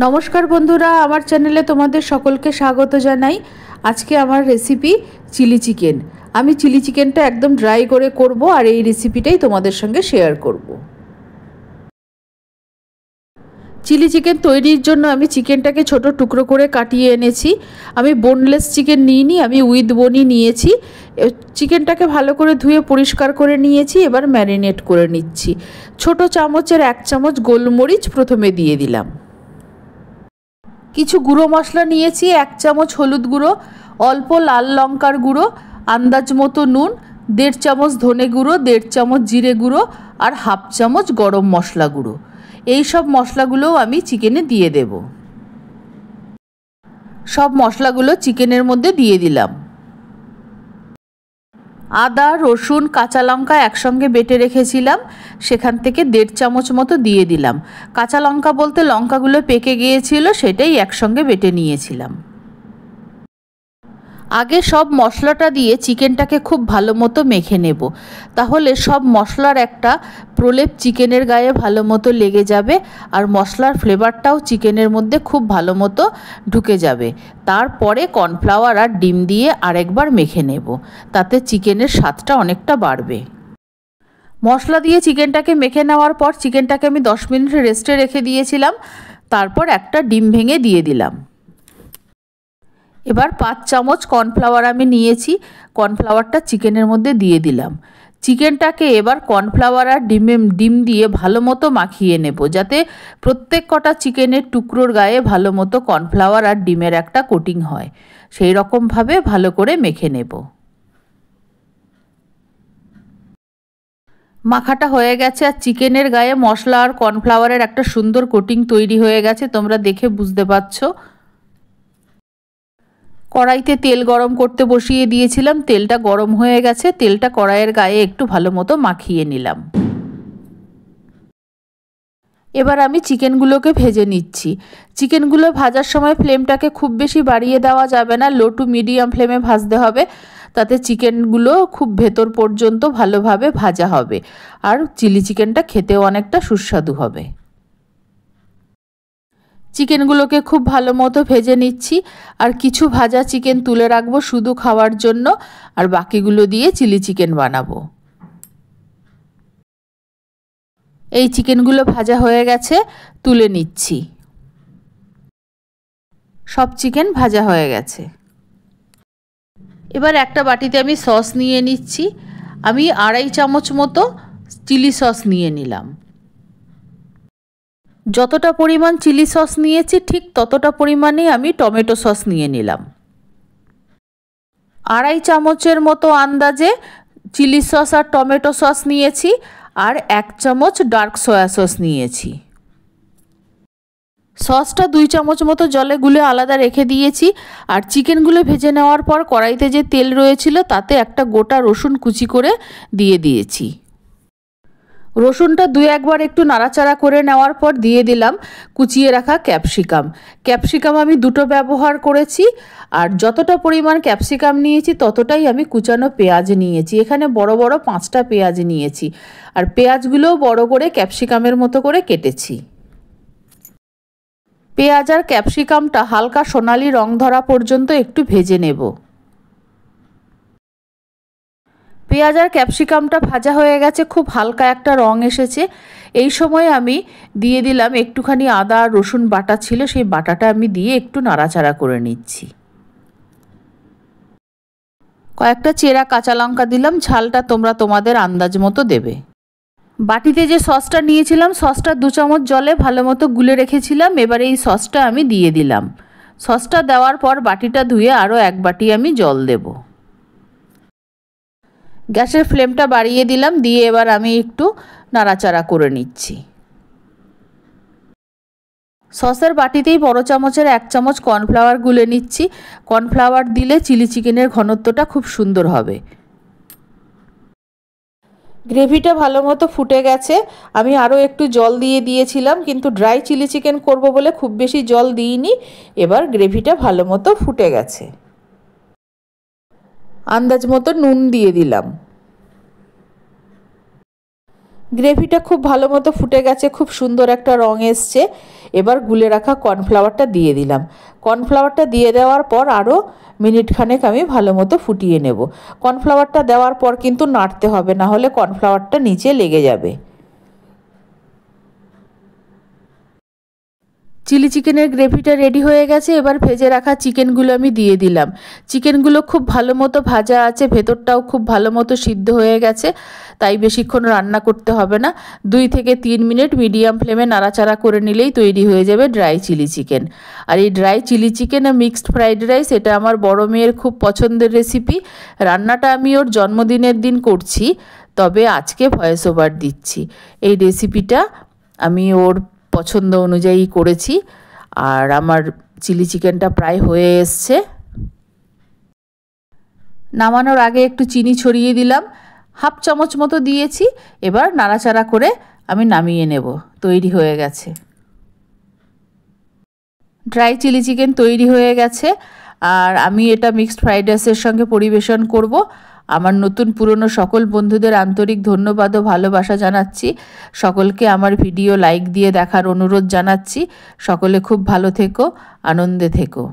নমস্কার বন্ধুরা, আমার চ্যানেলে তোমাদের সকলকে স্বাগত জানাই। আজকে আমার রেসিপি চিলি চিকেন। আমি চিলি চিকেনটা একদম ড্রাই করে করব আর এই রেসিপিটাই তোমাদের সঙ্গে শেয়ার করব। চিলি চিকেন তৈরির জন্য আমি চিকেনটাকে ছোট টুকরো করে কাটিয়ে এনেছি। আমি বোনলেস চিকেন নিইনি, আমি উইথ বোনই নিয়েছি। চিকেনটাকে ভালো করে ধুয়ে পরিষ্কার করে নিয়েছি। এবার ম্যারিনেট করে নিচ্ছি। ছোট চামচের 1 চামচ গোলমরিচ প্রথমে দিয়ে দিলাম। কিছু গুঁড়ো মশলা নিয়েছি, 1 চামচ হলুদ গুঁড়ো, অল্প লাল লঙ্কার গুঁড়ো, আন্দাজ মতো নুন, 1.5 চামচ ধনে গুঁড়ো, 1.5 চামচ জিরে গুঁড়ো আর 1/2 চামচ গরম মশলা গুঁড়ো। এই সব মশলাগুলোও আমি চিকেনে দিয়ে দেব। সব মশলাগুলো চিকেনের মধ্যে দিয়ে দিলাম। আদা, রসুন, কাঁচা লঙ্কা একসঙ্গে বেটে রেখেছিলাম, সেখান থেকে 1.5 চামচ মতো দিয়ে দিলাম। কাঁচা লঙ্কা বলতে লঙ্কাগুলো পেকে গিয়েছিল, সেটাই একসঙ্গে বেটে নিয়েছিলাম। আগে সব মশলাটা দিয়ে চিকেনটাকে খুব ভালো মতো মেখে নেব, তাহলে সব মশলার একটা প্রলেপ চিকেনের গায়ে ভালো মতো লেগে যাবে আর মশলার ফ্লেভারটাও চিকেনের মধ্যে খুব ভালো মতো ঢুকে যাবে। তারপরে কর্নফ্লাওয়ার আর ডিম দিয়ে আরেকবার মেখে নেব, তাতে চিকেনের স্বাদটা অনেকটা বাড়বে। মশলা দিয়ে চিকেনটাকে মেখে নেওয়ার পর চিকেনটাকে আমি 10 মিনিট রেস্টে রেখে দিয়েছিলাম। তারপর একটা ডিম ভেঙে দিয়ে দিলাম। এবার 5 চামচ কর্নফ্লাওয়ার আমি নিয়েছি, কর্নফ্লাওয়ারটা চিকেনের মধ্যে দিয়ে দিলাম। চিকেনটাকে এবার কর্নফ্লাওয়ার আর ডিম দিয়ে ভালো মতো মাখিয়ে নেব, যাতে প্রত্যেক কটা চিকেনের টুকরোর গায়ে ভালো মতো কর্নফ্লাওয়ার আর ডিমের একটা কোটিং হয়। সেই রকমভাবে ভালো করে মেখে নেব। মাখাটা হয়ে গেছে আর চিকেনের গায়ে মশলা আর কর্নফ্লাওয়ারের একটা সুন্দর কোটিং তৈরি হয়ে গেছে, তোমরা দেখে বুঝতে পারছো। কড়াইতে তেল গরম করতে বসিয়ে দিয়েছিলাম, তেলটা গরম হয়ে গেছে। তেলটা কড়াইয়ের গায়ে একটু ভালো মতো মাখিয়ে নিলাম। এবার আমি চিকেনগুলোকে ভেজে নিচ্ছি। চিকেনগুলো ভাজার সময় ফ্লেমটাকে খুব বেশি বাড়িয়ে দেওয়া যাবে না, লো টু মিডিয়াম ফ্লেমে ভাজতে হবে, তাতে চিকেনগুলো খুব ভেতর পর্যন্ত ভালোভাবে ভাজা হবে আর চিলি চিকেনটা খেতেও অনেকটা সুস্বাদু হবে। চিকেনগুলোকে খুব ভালো মতো ভেজে নিচ্ছি আর কিছু ভাজা চিকেন তুলে রাখবো শুধু খাওয়ার জন্য, আর বাকিগুলো দিয়ে চিলি চিকেন বানাবো। এই চিকেনগুলো ভাজা হয়ে গেছে, তুলে নিচ্ছি। সব চিকেন ভাজা হয়ে গেছে। এবার একটা বাটিতে আমি সস নিয়ে নিচ্ছি। আমি 2.5 চামচ মতো চিলি সস নিয়ে নিলাম। যতটা পরিমাণ চিলি সস নিয়েছি ঠিক ততটা পরিমাণেই আমি টমেটো সস নিয়ে নিলাম। 2.5 চামচের মতো আন্দাজে চিলি সস আর টমেটো সস নিয়েছি আর 1 চামচ ডার্ক সয়া সস নিয়েছি। সসটা 2 চামচ মতো জলে গুলে আলাদা রেখে দিয়েছি আর চিকেনগুলো ভেজে নেওয়ার পর কড়াইতে যে তেল রয়েছিল তাতে একটা গোটা রসুন কুচি করে দিয়ে দিয়েছি। রসুনটা 2-1 বার একটু নাড়াচাড়া করে নেওয়ার পর দিয়ে দিলাম কুচিয়ে রাখা ক্যাপসিকাম। ক্যাপসিকাম আমি 2টো ব্যবহার করেছি আর যতটা পরিমাণ ক্যাপসিকাম নিয়েছি ততটাই আমি কুচানো পেঁয়াজ নিয়েছি। এখানে বড় বড় 5টা পেঁয়াজ নিয়েছি আর পেঁয়াজগুলোও বড় করে ক্যাপসিকামের মতো করে কেটেছি। পেঁয়াজ আর ক্যাপসিকামটা হালকা সোনালি রং ধরা পর্যন্ত একটু ভেজে নেব। পেঁয়াজ আর ক্যাপসিকামটা ভাজা হয়ে গেছে, খুব হালকা একটা রং এসেছে। এই সময় আমি দিয়ে দিলাম একটুখানি আদা আর রসুন বাটা ছিল, সেই বাটাটা আমি দিয়ে একটু নাড়াচাড়া করে নিচ্ছি। কয়েকটা চেরা কাঁচা লঙ্কা দিলাম, ঝালটা তোমরা তোমাদের আন্দাজ মতো দেবে। বাটিতে যে সসটা নিয়েছিলাম সসটা 2 চামচ জলে ভালো মতো গুলে রেখেছিলাম। এবার এই সসটা আমি দিয়ে দিলাম। সসটা দেওয়ার পর বাটিটা ধুয়ে আরও 1 বাটি আমি জল দেব। গ্যাসের ফ্লেমটা বাড়িয়ে দিলাম, দিয়ে এবার আমি একটু নাড়াচাড়া করে নিচ্ছি। সসের বাটিতেই বড় চামচের 1 চামচ কর্নফ্লাওয়ার গুলে নিচ্ছি। কর্নফ্লাওয়ার দিলে চিলি চিকেনের ঘনত্বটা খুব সুন্দর হবে। গ্রেভিটা ভালো মতো ফুটে গেছে। আমি আরও একটু জল দিয়ে দিয়েছিলাম, কিন্তু ড্রাই চিলি চিকেন করব বলে খুব বেশি জল দিইনি। এবার গ্রেভিটা ভালো মতো ফুটে গেছে। আন্দাজ মতো নুন দিয়ে দিলাম। গ্রেভিটা খুব ভালো মতো ফুটে গেছে, খুব সুন্দর একটা রং এসছে। এবার গুলে রাখা কর্নফ্লাওয়ারটা দিয়ে দিলাম। কর্নফ্লাওয়ারটা দিয়ে দেওয়ার পর আরও মিনিটখানেক আমি ভালো মতো ফুটিয়ে নেব। কর্নফ্লাওয়ারটা দেওয়ার পর কিন্তু নাড়তে হবে, না হলে কর্নফ্লাওয়ারটা নিচে লেগে যাবে। চিলি চিকেনের গ্রেভিটা রেডি হয়ে গেছে। এবার ভেজে রাখা চিকেনগুলো আমি দিয়ে দিলাম। চিকেনগুলো খুব ভালো মতো ভাজা আছে, ভেতরটাও খুব ভালো মতো সিদ্ধ হয়ে গেছে, তাই বেশিক্ষণ রান্না করতে হবে না। 2 থেকে 3 মিনিট মিডিয়াম ফ্লেমে নাড়াচাড়া করে নিলেই তৈরি হয়ে যাবে ড্রাই চিলি চিকেন। আর এই ড্রাই চিলি চিকেন আর মিক্সড ফ্রাইড রাইস, এটা আমার বড় মেয়ের খুব পছন্দের রেসিপি। রান্নাটা আমি ওর জন্মদিনের দিন করছি, তবে আজকে ভয়েস ওভার দিচ্ছি। এই রেসিপিটা আমি ওর পছন্দ অনুযায়ী করেছি। আর আমার চিলি চিকেনটা প্রায় হয়ে এসছে। নামানোর আগে একটু চিনি ছড়িয়ে দিলাম, 1/2 চামচ মতো দিয়েছি। এবার নাড়াচাড়া করে আমি নামিয়ে নেব। তৈরি হয়ে গেছে ড্রাই চিলি চিকেন, তৈরি হয়ে গেছে। আর আমি এটা মিক্সড ফ্রাইড রাইসের সঙ্গে পরিবেশন করব। আমার নতুন পুরনো সকল বন্ধুদের আন্তরিক ধন্যবাদ ও ভালোবাসা জানাচ্ছি। সকলকে আমার ভিডিও লাইক দিয়ে দেখার অনুরোধ জানাচ্ছি। সকলে খুব ভালো থেকো, আনন্দে থেকো।